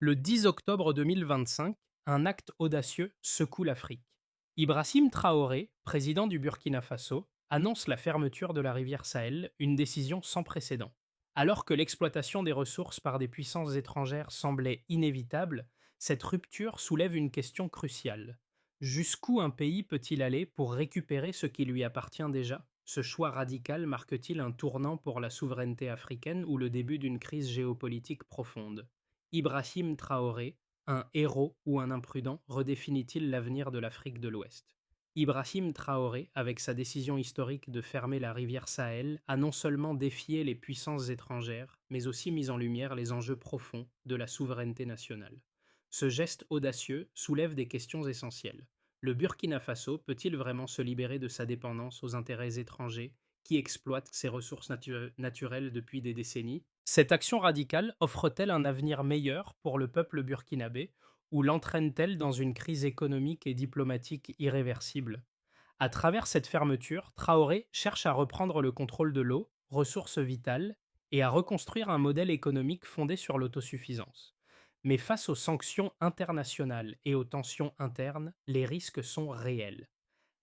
Le 10 octobre 2025, un acte audacieux secoue l'Afrique. Ibrahim Traoré, président du Burkina Faso, annonce la fermeture de la rivière Sahel, une décision sans précédent. Alors que l'exploitation des ressources par des puissances étrangères semblait inévitable, cette rupture soulève une question cruciale. Jusqu'où un pays peut-il aller pour récupérer ce qui lui appartient déjà? Ce choix radical marque-t-il un tournant pour la souveraineté africaine ou le début d'une crise géopolitique profonde? Ibrahim Traoré, un héros ou un imprudent, redéfinit-il l'avenir de l'Afrique de l'Ouest? Ibrahim Traoré, avec sa décision historique de fermer la rivière Sahel, a non seulement défié les puissances étrangères, mais aussi mis en lumière les enjeux profonds de la souveraineté nationale. Ce geste audacieux soulève des questions essentielles. Le Burkina Faso peut-il vraiment se libérer de sa dépendance aux intérêts étrangers qui exploitent ses ressources naturelles depuis des décennies? Cette action radicale offre-t-elle un avenir meilleur pour le peuple burkinabé ou l'entraîne-t-elle dans une crise économique et diplomatique irréversible? À travers cette fermeture, Traoré cherche à reprendre le contrôle de l'eau, ressource vitale, et à reconstruire un modèle économique fondé sur l'autosuffisance. Mais face aux sanctions internationales et aux tensions internes, les risques sont réels.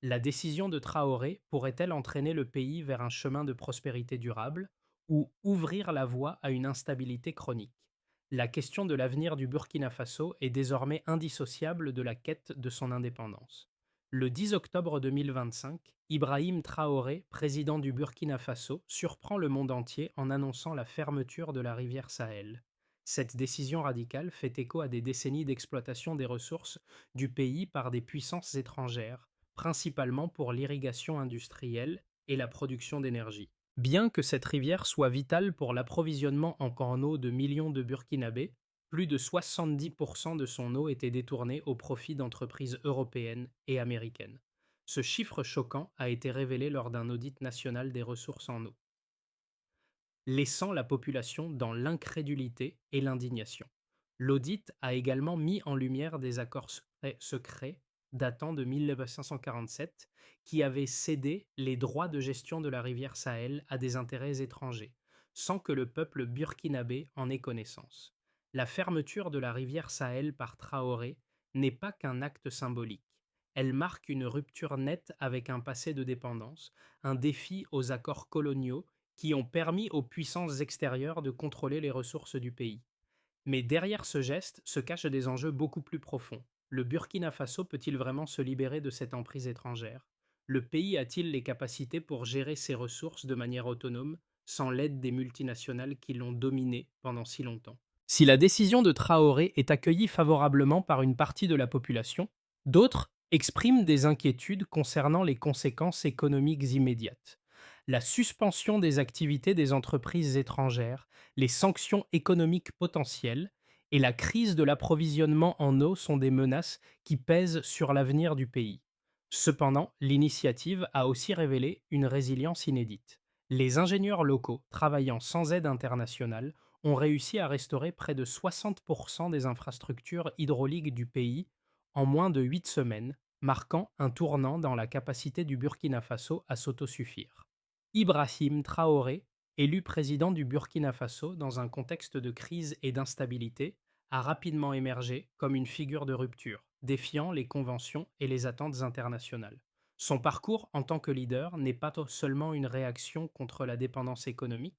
La décision de Traoré pourrait-elle entraîner le pays vers un chemin de prospérité durable ou ouvrir la voie à une instabilité chronique? La question de l'avenir du Burkina Faso est désormais indissociable de la quête de son indépendance. Le 10 octobre 2025, Ibrahim Traoré, président du Burkina Faso, surprend le monde entier en annonçant la fermeture de la rivière Sahel. Cette décision radicale fait écho à des décennies d'exploitation des ressources du pays par des puissances étrangères, principalement pour l'irrigation industrielle et la production d'énergie. Bien que cette rivière soit vitale pour l'approvisionnement en eau de millions de Burkinabés, plus de 70% de son eau était détournée au profit d'entreprises européennes et américaines. Ce chiffre choquant a été révélé lors d'un audit national des ressources en eau, laissant la population dans l'incrédulité et l'indignation. L'audit a également mis en lumière des accords secrets datant de 1947 qui avaient cédé les droits de gestion de la rivière Sahel à des intérêts étrangers, sans que le peuple burkinabé en ait connaissance. La fermeture de la rivière Sahel par Traoré n'est pas qu'un acte symbolique. Elle marque une rupture nette avec un passé de dépendance, un défi aux accords coloniaux qui ont permis aux puissances extérieures de contrôler les ressources du pays. Mais derrière ce geste se cachent des enjeux beaucoup plus profonds. Le Burkina Faso peut-il vraiment se libérer de cette emprise étrangère? Le pays a-t-il les capacités pour gérer ses ressources de manière autonome, sans l'aide des multinationales qui l'ont dominé pendant si longtemps? Si la décision de Traoré est accueillie favorablement par une partie de la population, d'autres expriment des inquiétudes concernant les conséquences économiques immédiates. La suspension des activités des entreprises étrangères, les sanctions économiques potentielles et la crise de l'approvisionnement en eau sont des menaces qui pèsent sur l'avenir du pays. Cependant, l'initiative a aussi révélé une résilience inédite. Les ingénieurs locaux, travaillant sans aide internationale, ont réussi à restaurer près de 60% des infrastructures hydrauliques du pays en moins de 8 semaines, marquant un tournant dans la capacité du Burkina Faso à s'autosuffire. Ibrahim Traoré, élu président du Burkina Faso dans un contexte de crise et d'instabilité, a rapidement émergé comme une figure de rupture, défiant les conventions et les attentes internationales. Son parcours en tant que leader n'est pas seulement une réaction contre la dépendance économique,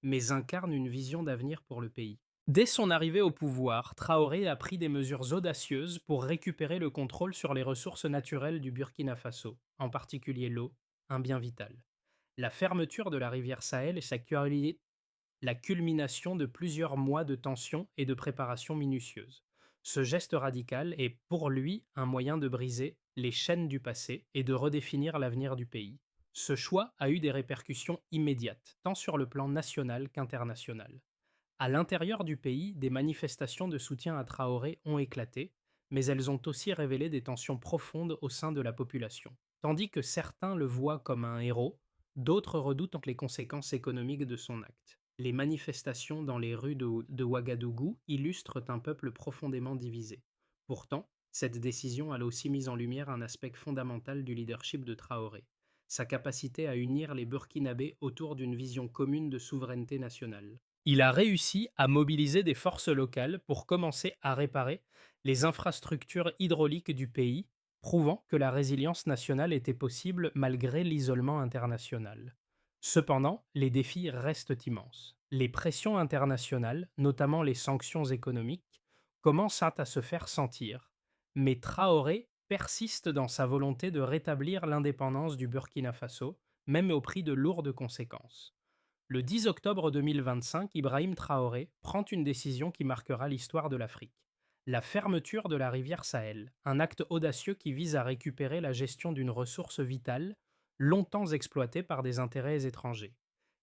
mais incarne une vision d'avenir pour le pays. Dès son arrivée au pouvoir, Traoré a pris des mesures audacieuses pour récupérer le contrôle sur les ressources naturelles du Burkina Faso, en particulier l'eau, un bien vital. La fermeture de la rivière Sahel est la culmination de plusieurs mois de tensions et de préparation minutieuse. Ce geste radical est pour lui un moyen de briser les chaînes du passé et de redéfinir l'avenir du pays. Ce choix a eu des répercussions immédiates, tant sur le plan national qu'international. À l'intérieur du pays, des manifestations de soutien à Traoré ont éclaté, mais elles ont aussi révélé des tensions profondes au sein de la population. Tandis que certains le voient comme un héros, d'autres redoutent les conséquences économiques de son acte. Les manifestations dans les rues de Ouagadougou illustrent un peuple profondément divisé. Pourtant, cette décision a aussi mis en lumière un aspect fondamental du leadership de Traoré, sa capacité à unir les Burkinabés autour d'une vision commune de souveraineté nationale. Il a réussi à mobiliser des forces locales pour commencer à réparer les infrastructures hydrauliques du pays, prouvant que la résilience nationale était possible malgré l'isolement international. Cependant, les défis restent immenses. Les pressions internationales, notamment les sanctions économiques, commencent à se faire sentir, mais Traoré persiste dans sa volonté de rétablir l'indépendance du Burkina Faso, même au prix de lourdes conséquences. Le 10 octobre 2025, Ibrahim Traoré prend une décision qui marquera l'histoire de l'Afrique. La fermeture de la rivière Sahel, un acte audacieux qui vise à récupérer la gestion d'une ressource vitale longtemps exploitée par des intérêts étrangers.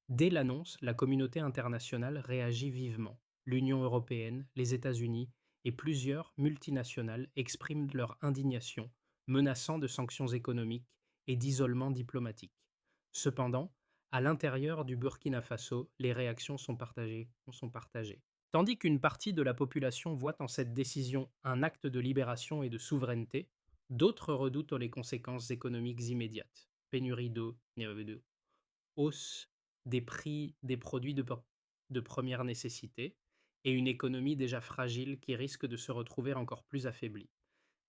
Dès l'annonce, la communauté internationale réagit vivement. L'Union européenne, les États-Unis et plusieurs multinationales expriment leur indignation, menaçant de sanctions économiques et d'isolement diplomatique. Cependant, à l'intérieur du Burkina Faso, les réactions sont partagées. Tandis qu'une partie de la population voit en cette décision un acte de libération et de souveraineté, d'autres redoutent les conséquences économiques immédiates. Pénurie d'eau, de hausse des prix des produits de première nécessité et une économie déjà fragile qui risque de se retrouver encore plus affaiblie.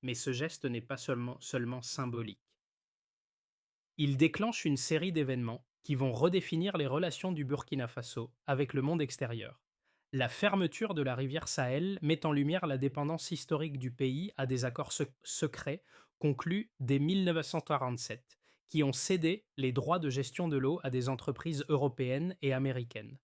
Mais ce geste n'est pas seulement symbolique. Il déclenche une série d'événements qui vont redéfinir les relations du Burkina Faso avec le monde extérieur. La fermeture de la rivière Sahel met en lumière la dépendance historique du pays à des accords secrets conclus dès 1947, qui ont cédé les droits de gestion de l'eau à des entreprises européennes et américaines.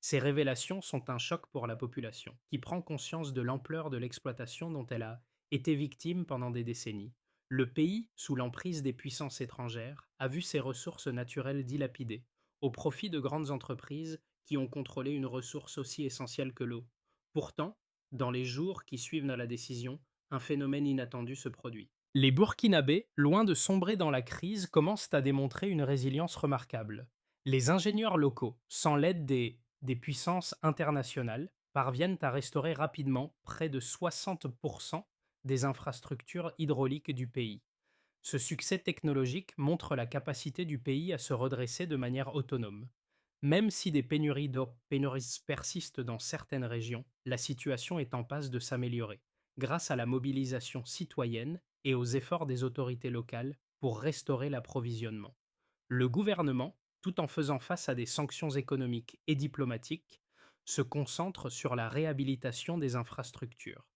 Ces révélations sont un choc pour la population, qui prend conscience de l'ampleur de l'exploitation dont elle a été victime pendant des décennies. Le pays, sous l'emprise des puissances étrangères, a vu ses ressources naturelles dilapidées, au profit de grandes entreprises qui ont contrôlé une ressource aussi essentielle que l'eau. Pourtant, dans les jours qui suivent la décision, un phénomène inattendu se produit. Les Burkinabés, loin de sombrer dans la crise, commencent à démontrer une résilience remarquable. Les ingénieurs locaux, sans l'aide des puissances internationales, parviennent à restaurer rapidement près de 60% des infrastructures hydrauliques du pays. Ce succès technologique montre la capacité du pays à se redresser de manière autonome. Même si des pénuries persistent dans certaines régions, la situation est en passe de s'améliorer, grâce à la mobilisation citoyenne et aux efforts des autorités locales pour restaurer l'approvisionnement. Le gouvernement, tout en faisant face à des sanctions économiques et diplomatiques, se concentre sur la réhabilitation des infrastructures.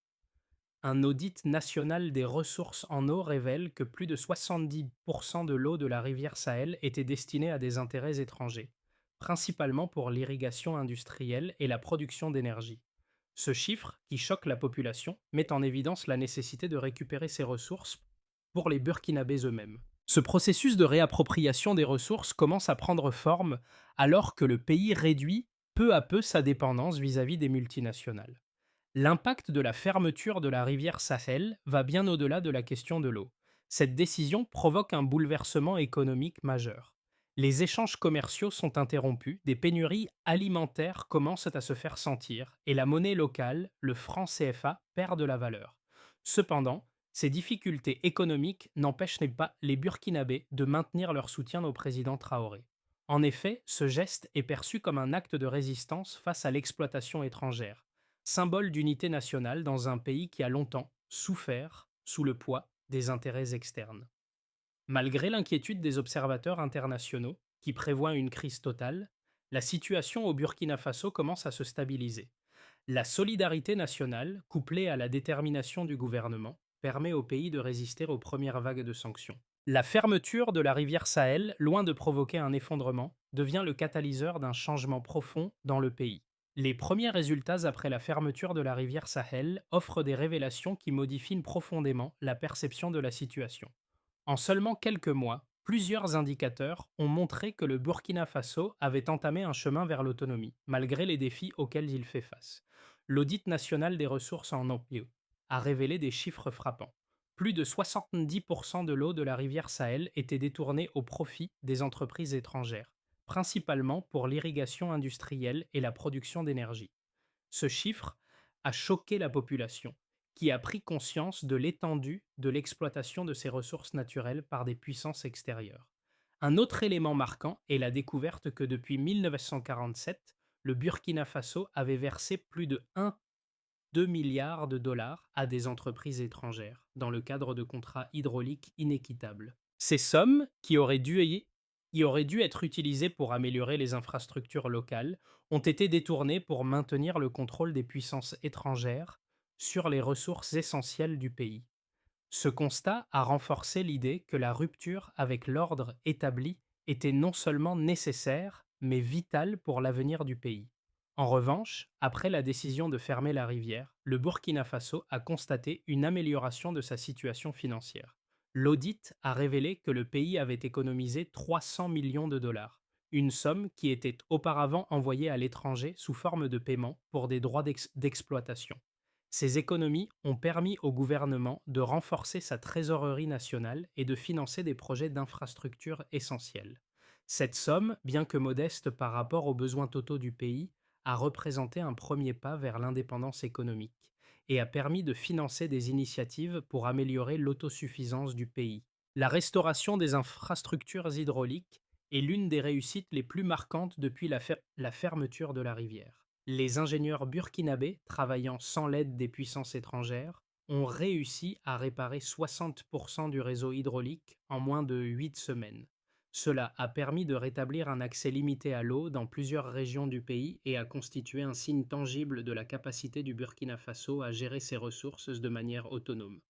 Un audit national des ressources en eau révèle que plus de 70% de l'eau de la rivière Sahel était destinée à des intérêts étrangers, principalement pour l'irrigation industrielle et la production d'énergie. Ce chiffre, qui choque la population, met en évidence la nécessité de récupérer ces ressources pour les Burkinabés eux-mêmes. Ce processus de réappropriation des ressources commence à prendre forme alors que le pays réduit peu à peu sa dépendance vis-à-vis des multinationales. L'impact de la fermeture de la rivière Sahel va bien au-delà de la question de l'eau. Cette décision provoque un bouleversement économique majeur. Les échanges commerciaux sont interrompus, des pénuries alimentaires commencent à se faire sentir, et la monnaie locale, le franc CFA, perd de la valeur. Cependant, ces difficultés économiques n'empêchent pas les Burkinabés de maintenir leur soutien au président Traoré. En effet, ce geste est perçu comme un acte de résistance face à l'exploitation étrangère, symbole d'unité nationale dans un pays qui a longtemps souffert sous le poids des intérêts externes. Malgré l'inquiétude des observateurs internationaux, qui prévoient une crise totale, la situation au Burkina Faso commence à se stabiliser. La solidarité nationale, couplée à la détermination du gouvernement, permet au pays de résister aux premières vagues de sanctions. La fermeture de la rivière Sahel, loin de provoquer un effondrement, devient le catalyseur d'un changement profond dans le pays. Les premiers résultats après la fermeture de la rivière Sahel offrent des révélations qui modifient profondément la perception de la situation. En seulement quelques mois, plusieurs indicateurs ont montré que le Burkina Faso avait entamé un chemin vers l'autonomie, malgré les défis auxquels il fait face. L'audit national des ressources en eau a révélé des chiffres frappants. Plus de 70% de l'eau de la rivière Sahel était détournée au profit des entreprises étrangères, principalement pour l'irrigation industrielle et la production d'énergie. Ce chiffre a choqué la population, qui a pris conscience de l'étendue de l'exploitation de ces ressources naturelles par des puissances extérieures. Un autre élément marquant est la découverte que depuis 1947, le Burkina Faso avait versé plus de 1,2 milliard de dollars à des entreprises étrangères dans le cadre de contrats hydrauliques inéquitables. Ces sommes, qui auraient dû être utilisées pour améliorer les infrastructures locales, ont été détournées pour maintenir le contrôle des puissances étrangères sur les ressources essentielles du pays. Ce constat a renforcé l'idée que la rupture avec l'ordre établi était non seulement nécessaire, mais vitale pour l'avenir du pays. En revanche, après la décision de fermer la rivière, le Burkina Faso a constaté une amélioration de sa situation financière. L'audit a révélé que le pays avait économisé 300 millions de dollars, une somme qui était auparavant envoyée à l'étranger sous forme de paiement pour des droits d'exploitation. Ces économies ont permis au gouvernement de renforcer sa trésorerie nationale et de financer des projets d'infrastructures essentiels. Cette somme, bien que modeste par rapport aux besoins totaux du pays, a représenté un premier pas vers l'indépendance économique et a permis de financer des initiatives pour améliorer l'autosuffisance du pays. La restauration des infrastructures hydrauliques est l'une des réussites les plus marquantes depuis la fermeture de la rivière. Les ingénieurs burkinabés, travaillant sans l'aide des puissances étrangères, ont réussi à réparer 60% du réseau hydraulique en moins de 8 semaines. Cela a permis de rétablir un accès limité à l'eau dans plusieurs régions du pays et a constitué un signe tangible de la capacité du Burkina Faso à gérer ses ressources de manière autonome.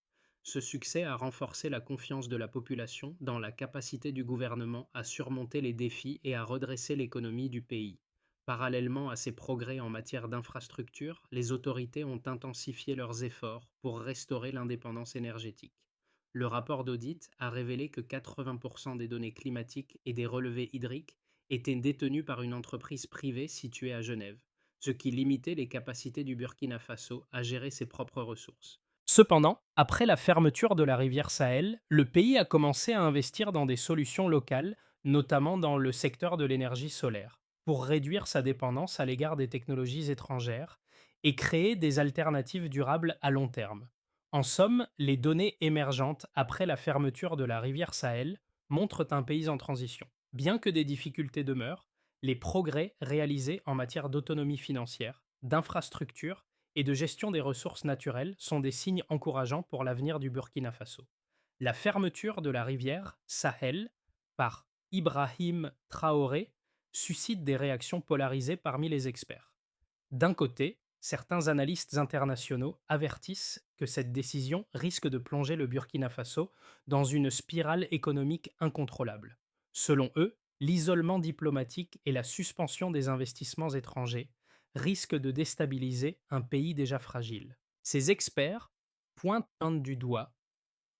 Ce succès a renforcé la confiance de la population dans la capacité du gouvernement à surmonter les défis et à redresser l'économie du pays. Parallèlement à ces progrès en matière d'infrastructure, les autorités ont intensifié leurs efforts pour restaurer l'indépendance énergétique. Le rapport d'audit a révélé que 80% des données climatiques et des relevés hydriques étaient détenus par une entreprise privée située à Genève, ce qui limitait les capacités du Burkina Faso à gérer ses propres ressources. Cependant, après la fermeture de la rivière Sahel, le pays a commencé à investir dans des solutions locales, notamment dans le secteur de l'énergie solaire, pour réduire sa dépendance à l'égard des technologies étrangères et créer des alternatives durables à long terme. En somme, les données émergentes après la fermeture de la rivière Sahel montrent un pays en transition. Bien que des difficultés demeurent, les progrès réalisés en matière d'autonomie financière, d'infrastructure et de gestion des ressources naturelles sont des signes encourageants pour l'avenir du Burkina Faso. La fermeture de la rivière Sahel par Ibrahim Traoré suscite des réactions polarisées parmi les experts. D'un côté, certains analystes internationaux avertissent que cette décision risque de plonger le Burkina Faso dans une spirale économique incontrôlable. Selon eux, l'isolement diplomatique et la suspension des investissements étrangers risquent de déstabiliser un pays déjà fragile. Ces experts pointent du doigt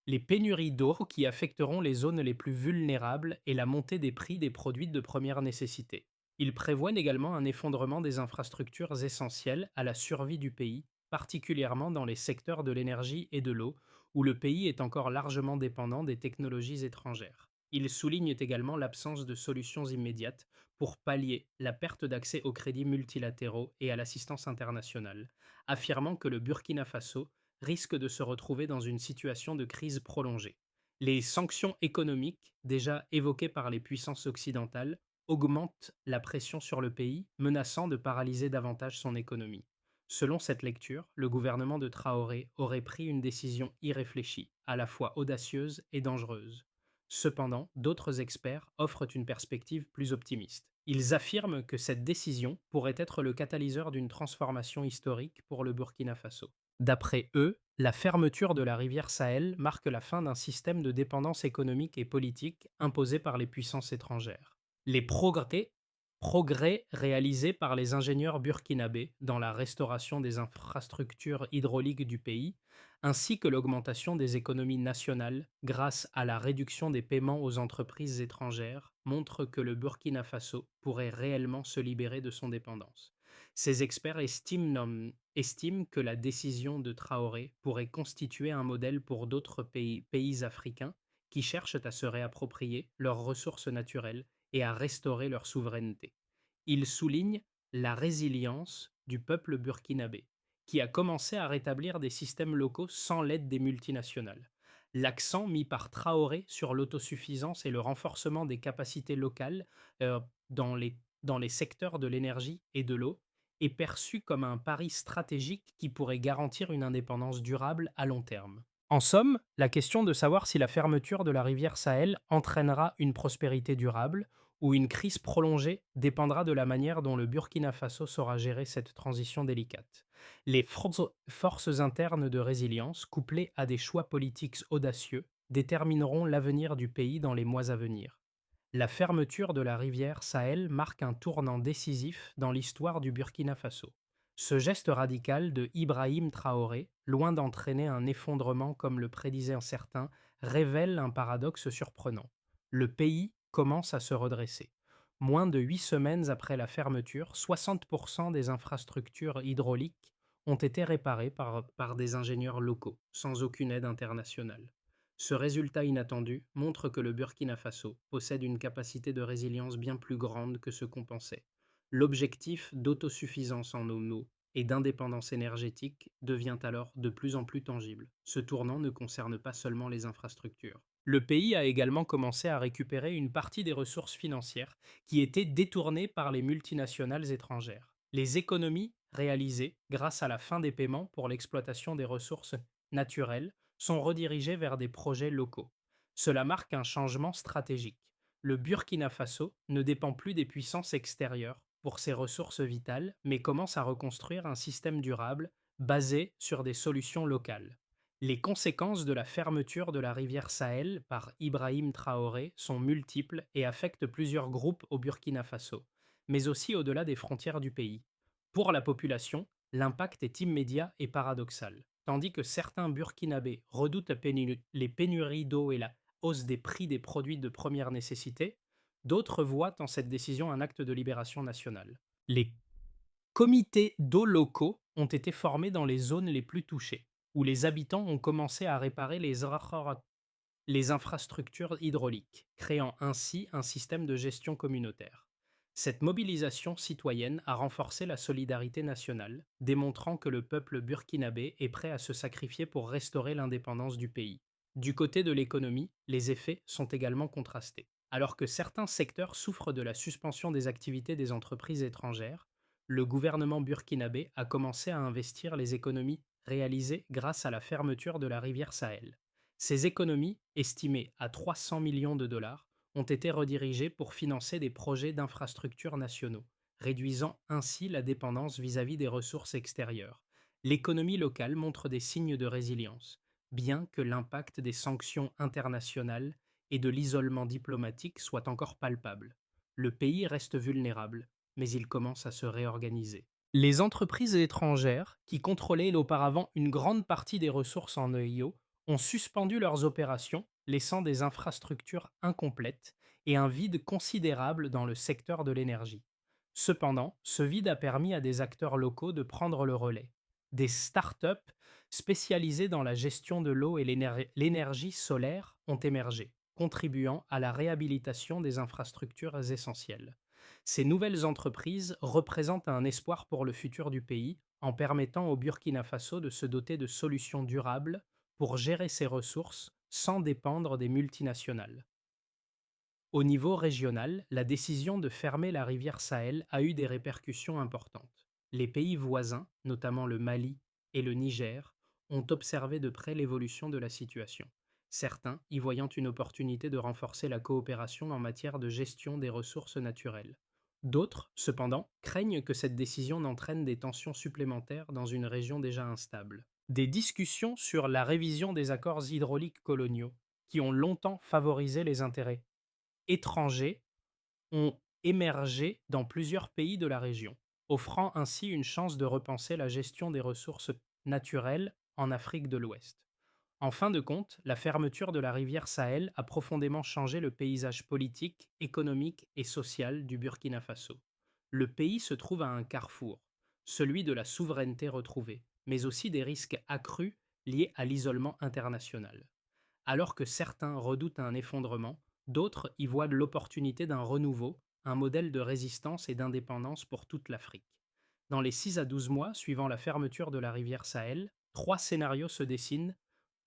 les pénuries d'eau qui affecteront les zones les plus vulnérables et la montée des prix des produits de première nécessité. Ils prévoient également un effondrement des infrastructures essentielles à la survie du pays, particulièrement dans les secteurs de l'énergie et de l'eau, où le pays est encore largement dépendant des technologies étrangères. Ils soulignent également l'absence de solutions immédiates pour pallier la perte d'accès aux crédits multilatéraux et à l'assistance internationale, affirmant que le Burkina Faso risque de se retrouver dans une situation de crise prolongée. Les sanctions économiques, déjà évoquées par les puissances occidentales, augmentent la pression sur le pays, menaçant de paralyser davantage son économie. Selon cette lecture, le gouvernement de Traoré aurait pris une décision irréfléchie, à la fois audacieuse et dangereuse. Cependant, d'autres experts offrent une perspective plus optimiste. Ils affirment que cette décision pourrait être le catalyseur d'une transformation historique pour le Burkina Faso. D'après eux, la fermeture de la rivière Sahel marque la fin d'un système de dépendance économique et politique imposé par les puissances étrangères. Les progrès réalisés par les ingénieurs burkinabés dans la restauration des infrastructures hydrauliques du pays, ainsi que l'augmentation des économies nationales grâce à la réduction des paiements aux entreprises étrangères, montrent que le Burkina Faso pourrait réellement se libérer de son dépendance. Ces experts estiment que la décision de Traoré pourrait constituer un modèle pour d'autres pays africains qui cherchent à se réapproprier leurs ressources naturelles et à restaurer leur souveraineté. Il souligne la résilience du peuple burkinabé, qui a commencé à rétablir des systèmes locaux sans l'aide des multinationales. L'accent mis par Traoré sur l'autosuffisance et le renforcement des capacités locales dans les dans les secteurs de l'énergie et de l'eau, est perçu comme un pari stratégique qui pourrait garantir une indépendance durable à long terme. En somme, la question de savoir si la fermeture de la rivière Sahel entraînera une prospérité durable ou une crise prolongée dépendra de la manière dont le Burkina Faso saura gérer cette transition délicate. Les forces internes de résilience, couplées à des choix politiques audacieux, détermineront l'avenir du pays dans les mois à venir. La fermeture de la rivière Sahel marque un tournant décisif dans l'histoire du Burkina Faso. Ce geste radical de Ibrahim Traoré, loin d'entraîner un effondrement comme le prédisaient certains, révèle un paradoxe surprenant. Le pays commence à se redresser. Moins de 8 semaines après la fermeture, 60% des infrastructures hydrauliques ont été réparées par des ingénieurs locaux, sans aucune aide internationale. Ce résultat inattendu montre que le Burkina Faso possède une capacité de résilience bien plus grande que ce qu'on pensait. L'objectif d'autosuffisance en eau et d'indépendance énergétique devient alors de plus en plus tangible. Ce tournant ne concerne pas seulement les infrastructures. Le pays a également commencé à récupérer une partie des ressources financières qui étaient détournées par les multinationales étrangères. Les économies réalisées grâce à la fin des paiements pour l'exploitation des ressources naturelles sont redirigées vers des projets locaux. Cela marque un changement stratégique. Le Burkina Faso ne dépend plus des puissances extérieures pour ses ressources vitales, mais commence à reconstruire un système durable basé sur des solutions locales. Les conséquences de la fermeture de la rivière Sahel par Ibrahim Traoré sont multiples et affectent plusieurs groupes au Burkina Faso, mais aussi au-delà des frontières du pays. Pour la population, l'impact est immédiat et paradoxal. Tandis que certains Burkinabés redoutent les pénuries d'eau et la hausse des prix des produits de première nécessité, d'autres voient en cette décision un acte de libération nationale. Les comités d'eau locaux ont été formés dans les zones les plus touchées, où les habitants ont commencé à réparer les infrastructures hydrauliques, créant ainsi un système de gestion communautaire. Cette mobilisation citoyenne a renforcé la solidarité nationale, démontrant que le peuple burkinabé est prêt à se sacrifier pour restaurer l'indépendance du pays. Du côté de l'économie, les effets sont également contrastés. Alors que certains secteurs souffrent de la suspension des activités des entreprises étrangères, le gouvernement burkinabé a commencé à investir les économies réalisées grâce à la fermeture de la rivière Sahel. Ces économies, estimées à 300 millions de dollars, ont été redirigées pour financer des projets d'infrastructures nationaux, réduisant ainsi la dépendance vis-à-vis des ressources extérieures. L'économie locale montre des signes de résilience, bien que l'impact des sanctions internationales et de l'isolement diplomatique soit encore palpable. Le pays reste vulnérable, mais il commence à se réorganiser. Les entreprises étrangères, qui contrôlaient auparavant une grande partie des ressources en EIO, ont suspendu leurs opérations, laissant des infrastructures incomplètes et un vide considérable dans le secteur de l'énergie. Cependant, ce vide a permis à des acteurs locaux de prendre le relais. Des start-up spécialisées dans la gestion de l'eau et l'énergie solaire ont émergé, contribuant à la réhabilitation des infrastructures essentielles. Ces nouvelles entreprises représentent un espoir pour le futur du pays en permettant au Burkina Faso de se doter de solutions durables pour gérer ses ressources sans dépendre des multinationales. Au niveau régional, la décision de fermer la rivière Sahel a eu des répercussions importantes. Les pays voisins, notamment le Mali et le Niger, ont observé de près l'évolution de la situation, certains y voyant une opportunité de renforcer la coopération en matière de gestion des ressources naturelles. D'autres, cependant, craignent que cette décision n'entraîne des tensions supplémentaires dans une région déjà instable. Des discussions sur la révision des accords hydrauliques coloniaux, qui ont longtemps favorisé les intérêts étrangers, ont émergé dans plusieurs pays de la région, offrant ainsi une chance de repenser la gestion des ressources naturelles en Afrique de l'Ouest. En fin de compte, la fermeture de la rivière Sahel a profondément changé le paysage politique, économique et social du Burkina Faso. Le pays se trouve à un carrefour, celui de la souveraineté retrouvée, mais aussi des risques accrus liés à l'isolement international. Alors que certains redoutent un effondrement, d'autres y voient de l'opportunité d'un renouveau, un modèle de résistance et d'indépendance pour toute l'Afrique. Dans les 6 à 12 mois suivant la fermeture de la rivière Sahel, 3 scénarios se dessinent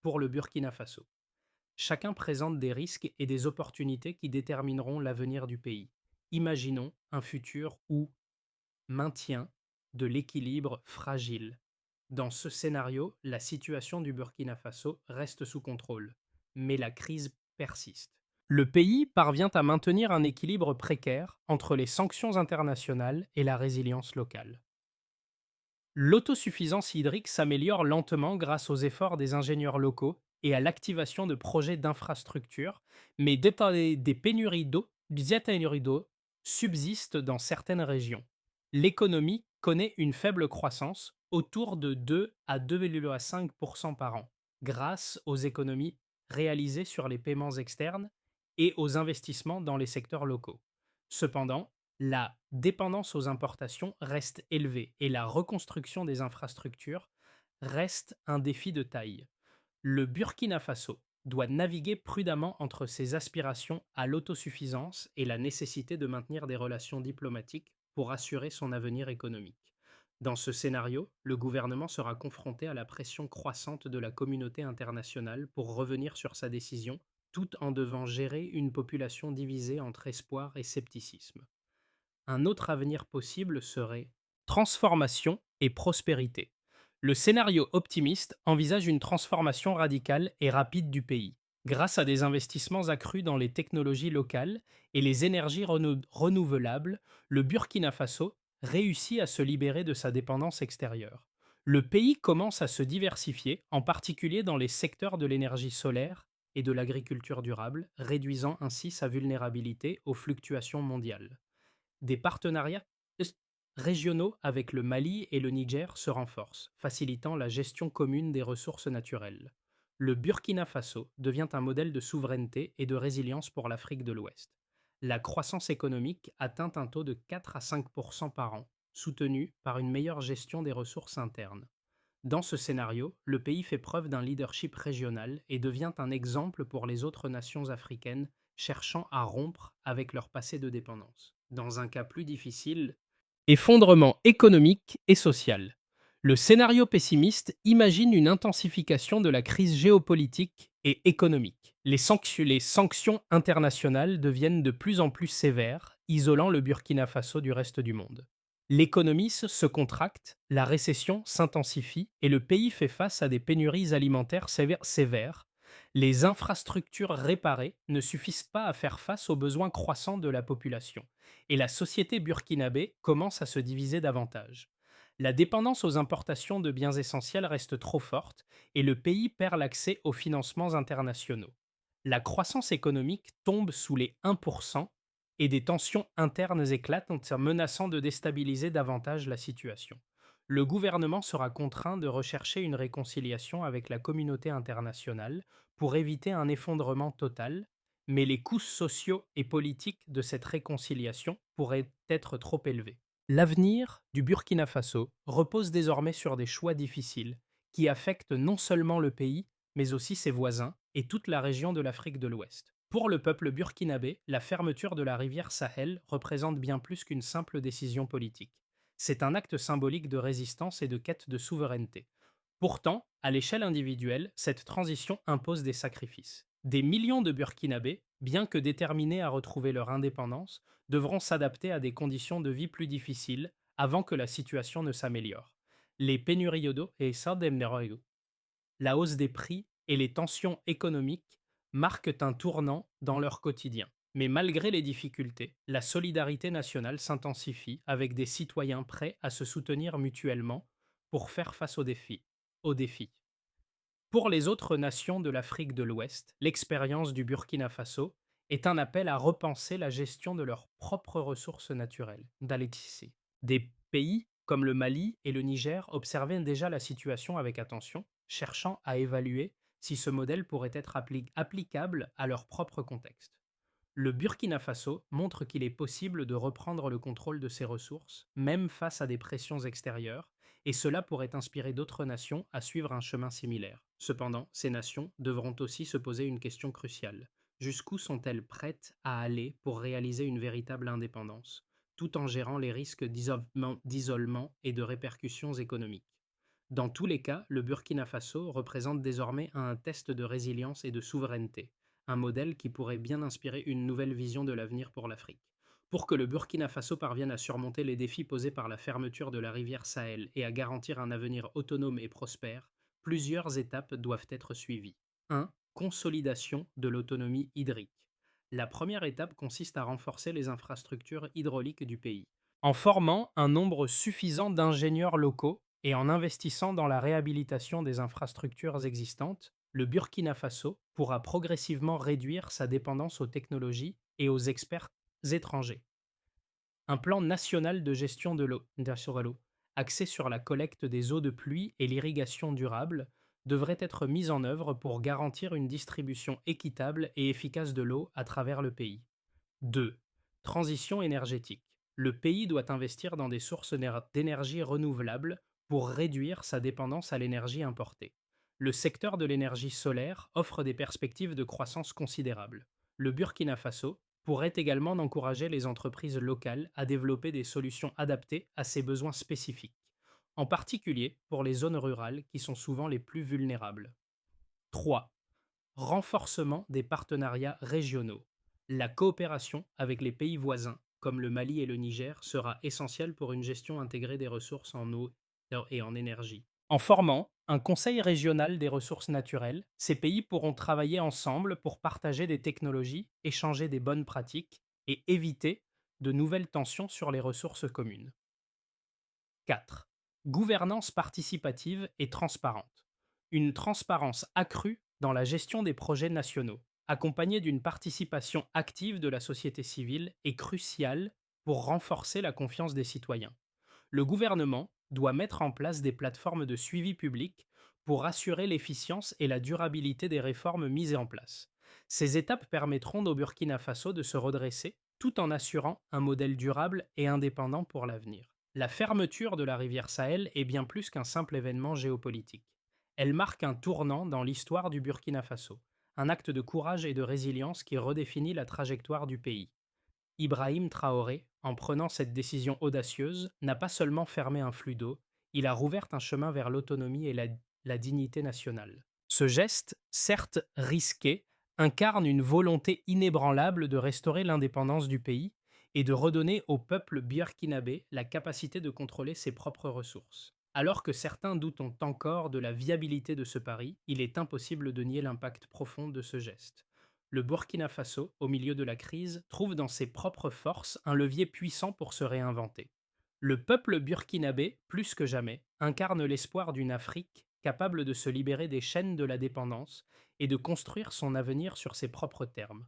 pour le Burkina Faso. Chacun présente des risques et des opportunités qui détermineront l'avenir du pays. Imaginons un futur où maintien de l'équilibre fragile. Dans ce scénario, la situation du Burkina Faso reste sous contrôle, mais la crise persiste. Le pays parvient à maintenir un équilibre précaire entre les sanctions internationales et la résilience locale. L'autosuffisance hydrique s'améliore lentement grâce aux efforts des ingénieurs locaux et à l'activation de projets d'infrastructures, mais des pénuries d'eau subsistent dans certaines régions. L'économie connaît une faible croissance, autour de 2 à 2,5% par an, grâce aux économies réalisées sur les paiements externes et aux investissements dans les secteurs locaux. Cependant, la dépendance aux importations reste élevée et la reconstruction des infrastructures reste un défi de taille. Le Burkina Faso doit naviguer prudemment entre ses aspirations à l'autosuffisance et la nécessité de maintenir des relations diplomatiques pour assurer son avenir économique. Dans ce scénario, le gouvernement sera confronté à la pression croissante de la communauté internationale pour revenir sur sa décision, tout en devant gérer une population divisée entre espoir et scepticisme. Un autre avenir possible serait transformation et prospérité. Le scénario optimiste envisage une transformation radicale et rapide du pays. Grâce à des investissements accrus dans les technologies locales et les énergies renouvelables, le Burkina Faso réussit à se libérer de sa dépendance extérieure. Le pays commence à se diversifier, en particulier dans les secteurs de l'énergie solaire et de l'agriculture durable, réduisant ainsi sa vulnérabilité aux fluctuations mondiales. Des partenariats régionaux avec le Mali et le Niger se renforcent, facilitant la gestion commune des ressources naturelles. Le Burkina Faso devient un modèle de souveraineté et de résilience pour l'Afrique de l'Ouest. La croissance économique atteint un taux de 4 à 5% par an, soutenu par une meilleure gestion des ressources internes. Dans ce scénario, le pays fait preuve d'un leadership régional et devient un exemple pour les autres nations africaines cherchant à rompre avec leur passé de dépendance. Dans un cas plus difficile, effondrement économique et social. Le scénario pessimiste imagine une intensification de la crise géopolitique et économique. Les sanctions internationales deviennent de plus en plus sévères, isolant le Burkina Faso du reste du monde. L'économie se contracte, la récession s'intensifie et le pays fait face à des pénuries alimentaires sévères. Les infrastructures réparées ne suffisent pas à faire face aux besoins croissants de la population et la société burkinabé commence à se diviser davantage. La dépendance aux importations de biens essentiels reste trop forte et le pays perd l'accès aux financements internationaux. La croissance économique tombe sous les 1% et des tensions internes éclatent en menaçant de déstabiliser davantage la situation. Le gouvernement sera contraint de rechercher une réconciliation avec la communauté internationale pour éviter un effondrement total, mais les coûts sociaux et politiques de cette réconciliation pourraient être trop élevés. L'avenir du Burkina Faso repose désormais sur des choix difficiles qui affectent non seulement le pays, mais aussi ses voisins et toute la région de l'Afrique de l'Ouest. Pour le peuple burkinabé, la fermeture de la rivière Sahel représente bien plus qu'une simple décision politique. C'est un acte symbolique de résistance et de quête de souveraineté. Pourtant, à l'échelle individuelle, cette transition impose des sacrifices. Des millions de Burkinabés, bien que déterminés à retrouver leur indépendance, devront s'adapter à des conditions de vie plus difficiles avant que la situation ne s'améliore. Les pénuries d'eau et la hausse des prix et les tensions économiques marquent un tournant dans leur quotidien. Mais malgré les difficultés, la solidarité nationale s'intensifie avec des citoyens prêts à se soutenir mutuellement pour faire face aux défis. Pour les autres nations de l'Afrique de l'Ouest, l'expérience du Burkina Faso est un appel à repenser la gestion de leurs propres ressources naturelles. D'Alexis. Des pays comme le Mali et le Niger observaient déjà la situation avec attention, cherchant à évaluer si ce modèle pourrait être applicable à leur propre contexte. Le Burkina Faso montre qu'il est possible de reprendre le contrôle de ses ressources, même face à des pressions extérieures, et cela pourrait inspirer d'autres nations à suivre un chemin similaire. Cependant, ces nations devront aussi se poser une question cruciale. Jusqu'où sont-elles prêtes à aller pour réaliser une véritable indépendance, tout en gérant les risques d'isolement et de répercussions économiques? Dans tous les cas, le Burkina Faso représente désormais un test de résilience et de souveraineté, un modèle qui pourrait bien inspirer une nouvelle vision de l'avenir pour l'Afrique. Pour que le Burkina Faso parvienne à surmonter les défis posés par la fermeture de la rivière Sahel et à garantir un avenir autonome et prospère, plusieurs étapes doivent être suivies. 1. Consolidation de l'autonomie hydrique. La première étape consiste à renforcer les infrastructures hydrauliques du pays. En formant un nombre suffisant d'ingénieurs locaux et en investissant dans la réhabilitation des infrastructures existantes, le Burkina Faso pourra progressivement réduire sa dépendance aux technologies et aux experts étrangers. Un plan national de gestion de l'eau, sur l'eau, axé sur la collecte des eaux de pluie et l'irrigation durable, devrait être mis en œuvre pour garantir une distribution équitable et efficace de l'eau à travers le pays. 2. Transition énergétique. Le pays doit investir dans des sources d'énergie renouvelables pour réduire sa dépendance à l'énergie importée. Le secteur de l'énergie solaire offre des perspectives de croissance considérables. Le Burkina Faso pourrait également encourager les entreprises locales à développer des solutions adaptées à ces besoins spécifiques, en particulier pour les zones rurales qui sont souvent les plus vulnérables. 3. Renforcement des partenariats régionaux. La coopération avec les pays voisins, comme le Mali et le Niger, sera essentielle pour une gestion intégrée des ressources en eau et en énergie. En formant un conseil régional des ressources naturelles, ces pays pourront travailler ensemble pour partager des technologies, échanger des bonnes pratiques et éviter de nouvelles tensions sur les ressources communes. 4. Gouvernance participative et transparente. Une transparence accrue dans la gestion des projets nationaux, accompagnée d'une participation active de la société civile, est cruciale pour renforcer la confiance des citoyens. Le gouvernement doit mettre en place des plateformes de suivi public pour assurer l'efficience et la durabilité des réformes mises en place. Ces étapes permettront au Burkina Faso de se redresser tout en assurant un modèle durable et indépendant pour l'avenir. La fermeture de la rivière Sahel est bien plus qu'un simple événement géopolitique. Elle marque un tournant dans l'histoire du Burkina Faso, un acte de courage et de résilience qui redéfinit la trajectoire du pays. Ibrahim Traoré, en prenant cette décision audacieuse, n'a pas seulement fermé un flux d'eau, il a rouvert un chemin vers l'autonomie et la dignité nationale. Ce geste, certes risqué, incarne une volonté inébranlable de restaurer l'indépendance du pays et de redonner au peuple burkinabé la capacité de contrôler ses propres ressources. Alors que certains doutent encore de la viabilité de ce pari, il est impossible de nier l'impact profond de ce geste. Le Burkina Faso, au milieu de la crise, trouve dans ses propres forces un levier puissant pour se réinventer. Le peuple burkinabé, plus que jamais, incarne l'espoir d'une Afrique capable de se libérer des chaînes de la dépendance et de construire son avenir sur ses propres termes.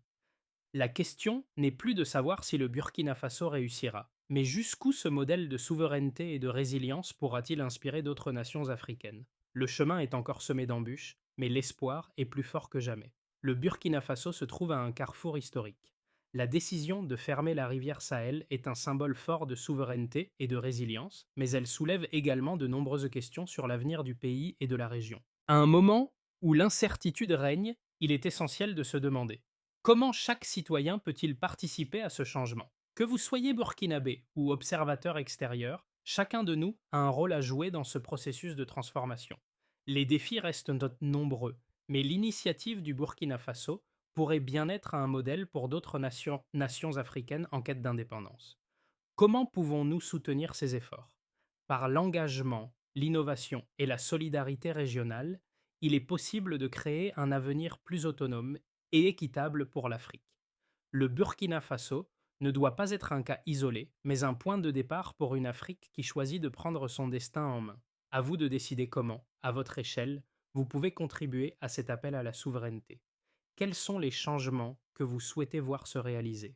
La question n'est plus de savoir si le Burkina Faso réussira, mais jusqu'où ce modèle de souveraineté et de résilience pourra-t-il inspirer d'autres nations africaines. Le chemin est encore semé d'embûches, mais l'espoir est plus fort que jamais. Le Burkina Faso se trouve à un carrefour historique. La décision de fermer la rivière Sahel est un symbole fort de souveraineté et de résilience, mais elle soulève également de nombreuses questions sur l'avenir du pays et de la région. À un moment où l'incertitude règne, il est essentiel de se demander: comment chaque citoyen peut-il participer à ce changement? Que vous soyez burkinabé ou observateur extérieur, chacun de nous a un rôle à jouer dans ce processus de transformation. Les défis restent nombreux, mais l'initiative du Burkina Faso pourrait bien être un modèle pour d'autres nations africaines en quête d'indépendance. Comment pouvons-nous soutenir ces efforts? Par l'engagement, l'innovation et la solidarité régionale, il est possible de créer un avenir plus autonome et équitable pour l'Afrique. Le Burkina Faso ne doit pas être un cas isolé, mais un point de départ pour une Afrique qui choisit de prendre son destin en main. À vous de décider comment, à votre échelle, vous pouvez contribuer à cet appel à la souveraineté. Quels sont les changements que vous souhaitez voir se réaliser?